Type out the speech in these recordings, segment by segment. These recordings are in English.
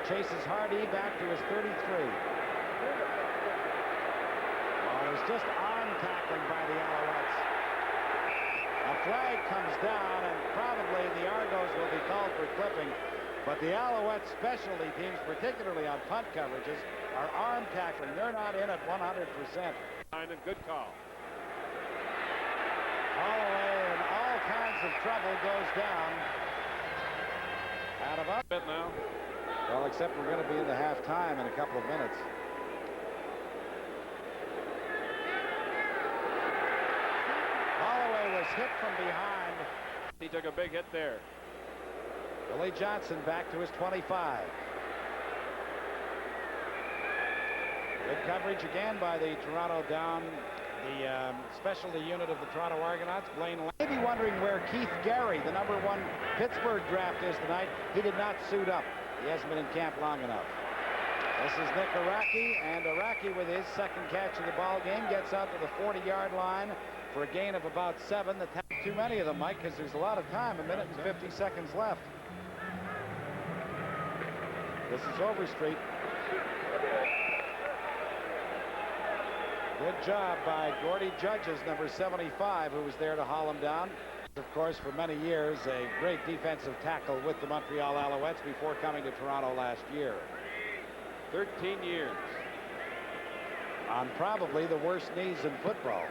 chases Hardy back to his 33. Well, there's just arm tackling by the Alouettes. A flag comes down, and probably the Argos will be called for clipping. But the Alouettes specialty teams, particularly on punt coverages, are arm tackling. They're not in at 100%. And good call. Holloway in all kinds of trouble goes down. Out of up Bit now. Well, except we're going to be in the halftime in a couple of minutes. Holloway was hit from behind. He took a big hit there. Billy Johnson back to his 25. Good coverage again by the Toronto Down, the specialty unit of the Toronto Argonauts. Blaine may be wondering where Keith Gary, the #1 Pittsburgh draft, is tonight. He did not suit up. He hasn't been in camp long enough. This is Nick Araki, and Araki with his second catch of the ball game gets out to the 40-yard line for a gain of about 7. That's too many of them, Mike, because there's a lot of time, 1 minute and 50 seconds left. This is Overstreet. Good job by Gordy Judges, number 75, who was there to haul him down. Of course, for many years, a great defensive tackle with the Montreal Alouettes before coming to Toronto last year. 13 years. On probably the worst knees in football.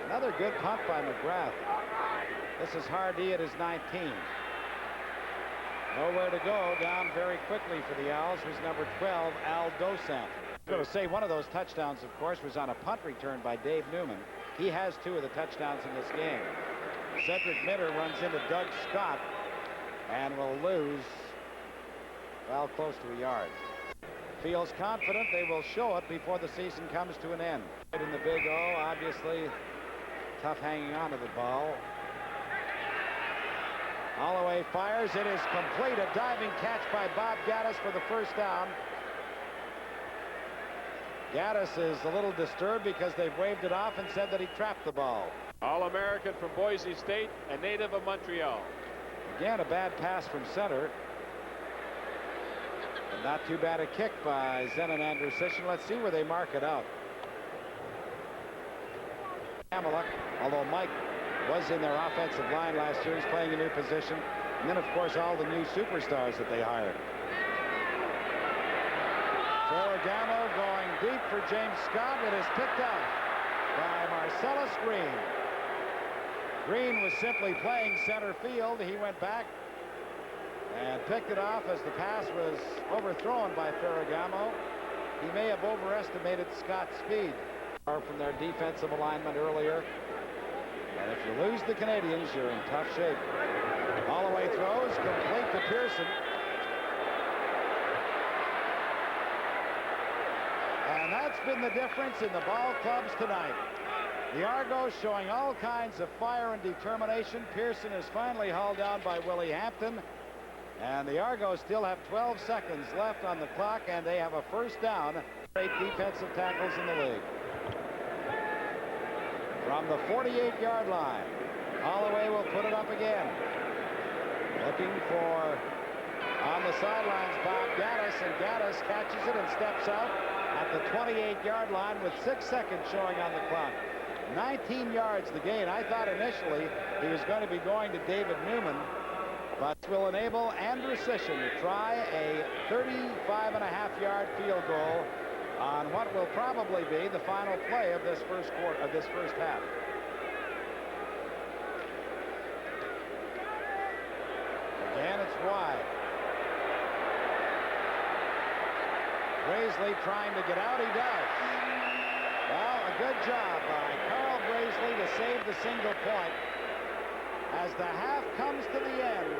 Another good punt by McGrath. This is Hardy at his 19. Nowhere to go, down very quickly for the Owls was number 12, Al Dosant. I'm going to say one of those touchdowns, of course, was on a punt return by Dave Newman. He has 2 of the touchdowns in this game. Cedric Mitter runs into Doug Scott and will lose, well, close to a yard. Feels confident they will show it before the season comes to an end. In the Big O, obviously tough hanging on to the ball. Holloway fires. It is complete. A diving catch by Bob Gaddis for the first down. Gaddis is a little disturbed because they've waved it off and said that he trapped the ball. All-American from Boise State, a native of Montreal. Again, a bad pass from center. And not too bad a kick by Zenon Andrusichin. Let's see where they mark it out. Hamiluk, although Mike was in their offensive line last year, he's playing a new position. And then, of course, all the new superstars that they hired. Ferragamo going deep for James Scott. It is picked up by Marcellus Green. Green was simply playing center field. He went back and picked it off as the pass was overthrown by Ferragamo. He may have overestimated Scott's speed from their defensive alignment earlier. And if you lose the Canadians, you're in tough shape. Holloway throws, complete to Pearson. And that's been the difference in the ball clubs tonight. The Argos showing all kinds of fire and determination. Pearson is finally hauled down by Willie Hampton. And the Argos still have 12 seconds left on the clock, and they have a first down. 8 defensive tackles in the league. From the 48-yard line, Holloway will put it up again. Looking for, on the sidelines, Bob Gaddis, and Gaddis catches it and steps out at the 28-yard line with 6 seconds showing on the clock. 19 yards the gain. I thought initially he was going to be going to David Newman, but will enable Andrusichin to try a 35.5-yard field goal on what will probably be the final play of this first quarter, of this first half. Again, it's wide. Graisley trying to get out. He does. Well, a good job by Carl Graisley to save the single point as the half comes to the end.